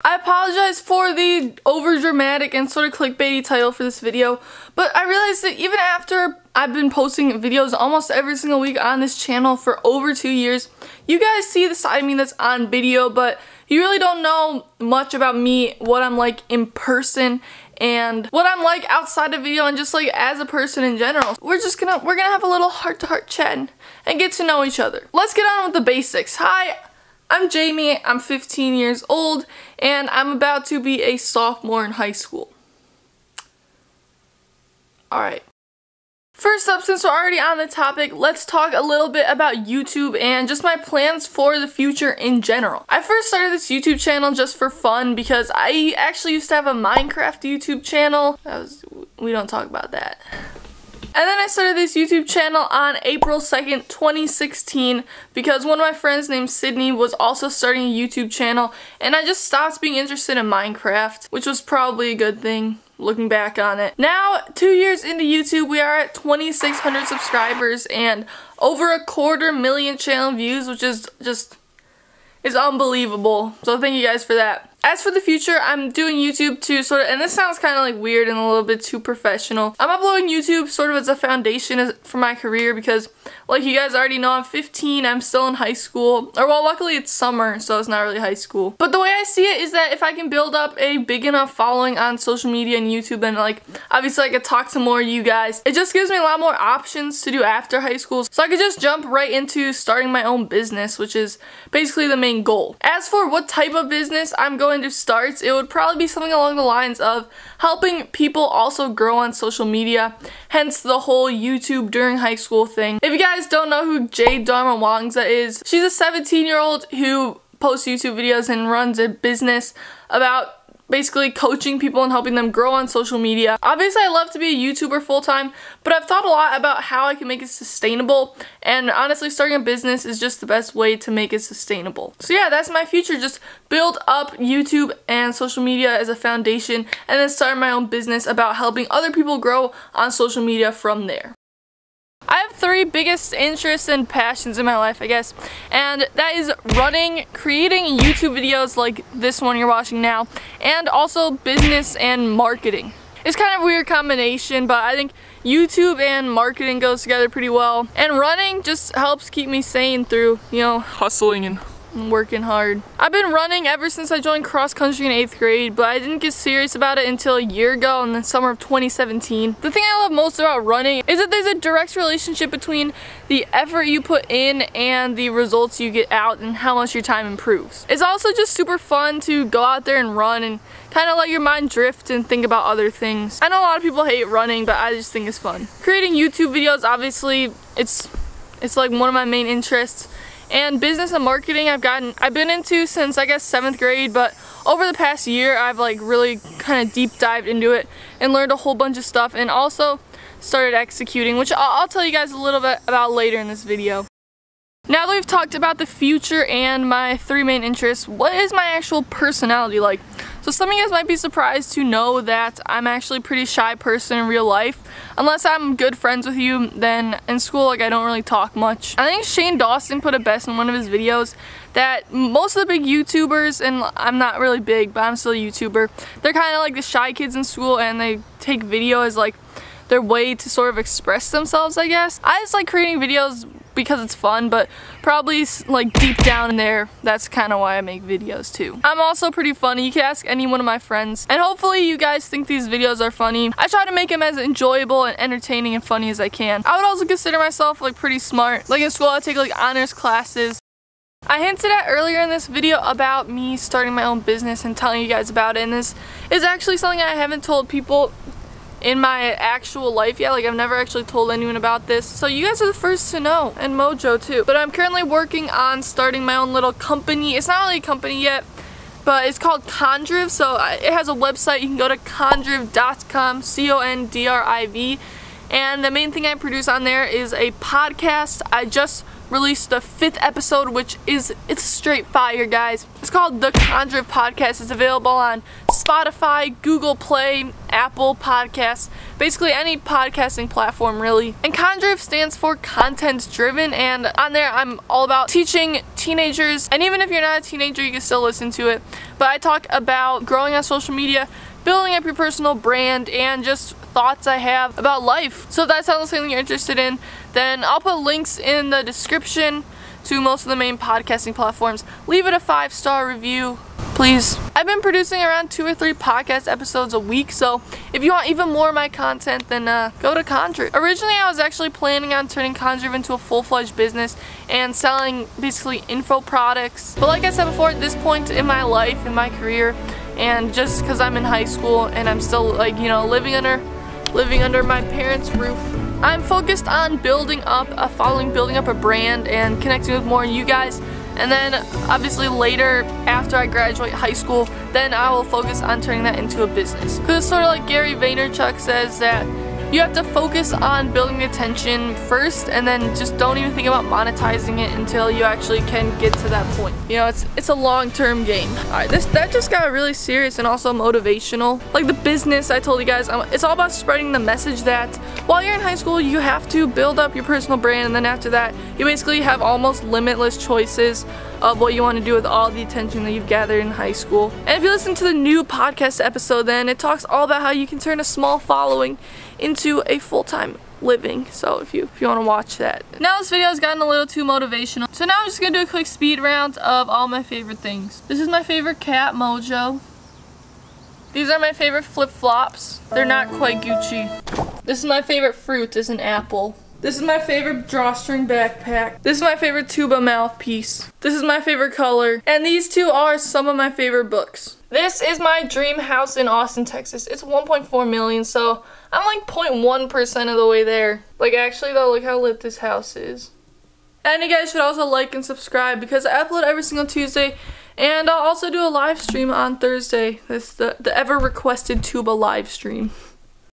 I apologize for the overdramatic and sort of clickbaity title for this video, but I realized that even after I've been posting videos almost every single week on this channel for over 2 years, you guys see the side of me that's on video, but you really don't know much about me, what I'm like in person, and what I'm like outside of video and just like as a person in general. We're gonna have a little heart-to-heart chat and get to know each other. Let's get on with the basics. Hi, I'm Jamie, I'm 15 years old, and I'm about to be a sophomore in high school. Alright. First up, since we're already on the topic, let's talk a little bit about YouTube and just my plans for the future in general. I first started this YouTube channel just for fun because I actually used to have a Minecraft YouTube channel. We don't talk about that. And then I started this YouTube channel on April 2nd, 2016 because one of my friends named Sydney was also starting a YouTube channel, and I just stopped being interested in Minecraft, which was probably a good thing looking back on it. Now, 2 years into YouTube, we are at 2,600 subscribers and over 250,000 channel views, which is unbelievable. So thank you guys for that. As for the future, I'm doing YouTube to sort of, and this sounds kind of like weird and a little bit too professional. I'm uploading YouTube sort of as a foundation for my career because, like you guys already know, I'm 15, I'm still in high school. Or well, luckily it's summer, so it's not really high school. But the way I see it is that if I can build up a big enough following on social media and YouTube, then like, obviously I could talk to more of you guys. It just gives me a lot more options to do after high school. So I could just jump right into starting my own business, which is basically the main goal. As for what type of business I'm going to start, it would probably be something along the lines of helping people also grow on social media, hence the whole YouTube during high school thing. If you guys don't know who Jade Dharma Wangza is, she's a 17-year-old who posts YouTube videos and runs a business about basically coaching people and helping them grow on social media. Obviously, I love to be a YouTuber full-time, but I've thought a lot about how I can make it sustainable, and honestly, starting a business is just the best way to make it sustainable. So yeah, that's my future. Just build up YouTube and social media as a foundation, and then start my own business about helping other people grow on social media from there. I have 3 biggest interests and passions in my life, I guess, and that is running, creating YouTube videos like this one you're watching now, and also business and marketing. It's kind of a weird combination, but I think YouTube and marketing goes together pretty well, and running just helps keep me sane through, you know, hustling and working hard. I've been running ever since I joined cross country in 8th grade, but I didn't get serious about it until a year ago in the summer of 2017. The thing I love most about running is that there's a direct relationship between the effort you put in and the results you get out and how much your time improves. It's also just super fun to go out there and run and kind of let your mind drift and think about other things. I know a lot of people hate running, but I just think it's fun. Creating YouTube videos, obviously, it's like one of my main interests. And business and marketing I've been into since I guess 7th grade, but over the past year I've like really kind of deep dived into it and learned a whole bunch of stuff, and also started executing, which I'll tell you guys a little bit about later in this video. Now that we've talked about the future and my 3 main interests, what is my actual personality like? So some of you guys might be surprised to know that I'm actually a pretty shy person in real life. Unless I'm good friends with you, then in school, like, I don't really talk much. I think Shane Dawson put it best in one of his videos that most of the big YouTubers, and I'm not really big, but I'm still a YouTuber, they're kind of like the shy kids in school, and they take video as like their way to sort of express themselves, I guess. I just like creating videos because it's fun, but probably like deep down in there, that's kind of why I make videos too. I'm also pretty funny. You can ask any one of my friends, and hopefully you guys think these videos are funny. I try to make them as enjoyable and entertaining and funny as I can. I would also consider myself like pretty smart. Like in school, I take like honors classes. I hinted at earlier in this video about me starting my own business and telling you guys about it, and this is actually something I haven't told people in my actual life yet. Like, I've never actually told anyone about this, so you guys are the first to know, and Mojo too. But I'm currently working on starting my own little company. It's not really a company yet, but it's called Condriv. So it has a website. You can go to condriv.com, C-O-N-D-R-I-V, and the main thing I produce on there is a podcast. I just released the 5th episode, it's straight fire, guys. It's called The Conjured Podcast. It's available on Spotify, Google Play, Apple Podcasts, basically any podcasting platform really. And Conjured stands for content driven, and on there I'm all about teaching teenagers, and even if you're not a teenager you can still listen to it. But I talk about growing on social media, building up your personal brand, and just thoughts I have about life. So if that sounds like something you're interested in, then I'll put links in the description to most of the main podcasting platforms. Leave it a 5-star review, please. I've been producing around 2 or 3 podcast episodes a week, so if you want even more of my content, then go to Conjured. Originally, I was actually planning on turning Conjured into a full-fledged business and selling basically info products. But like I said before, at this point in my life, in my career, and just because I'm in high school and I'm still, like, you know, living under my parents' roof, I'm focused on building up a following, building up a brand, and connecting with more of you guys. And then obviously later, after I graduate high school, then I will focus on turning that into a business. Because it's sort of like Gary Vaynerchuk says that you have to focus on building attention first, and then just don't even think about monetizing it until you actually can get to that point. You know, it's a long-term game. Alright, that just got really serious and also motivational. Like the business, I told you guys, it's all about spreading the message that while you're in high school, you have to build up your personal brand, and then after that, you basically have almost limitless choices of what you want to do with all the attention that you've gathered in high school. And if you listen to the new podcast episode, then it talks all about how you can turn a small following into a full-time living. So if you want to watch that. Now this video has gotten a little too motivational, so now I'm just gonna do a quick speed round of all my favorite things. This is my favorite cat, Mojo. These are my favorite flip-flops. They're not quite Gucci. This is my favorite fruit, is an apple. This is my favorite drawstring backpack. This is my favorite tuba mouthpiece. This is my favorite color. And these two are some of my favorite books. This is my dream house in Austin, Texas. It's 1.4 million, so I'm like 0.1% of the way there. Like actually though, look how lit this house is. And you guys should also like and subscribe because I upload every single Tuesday. And I'll also do a live stream on Thursday. That's the ever requested tuba live stream.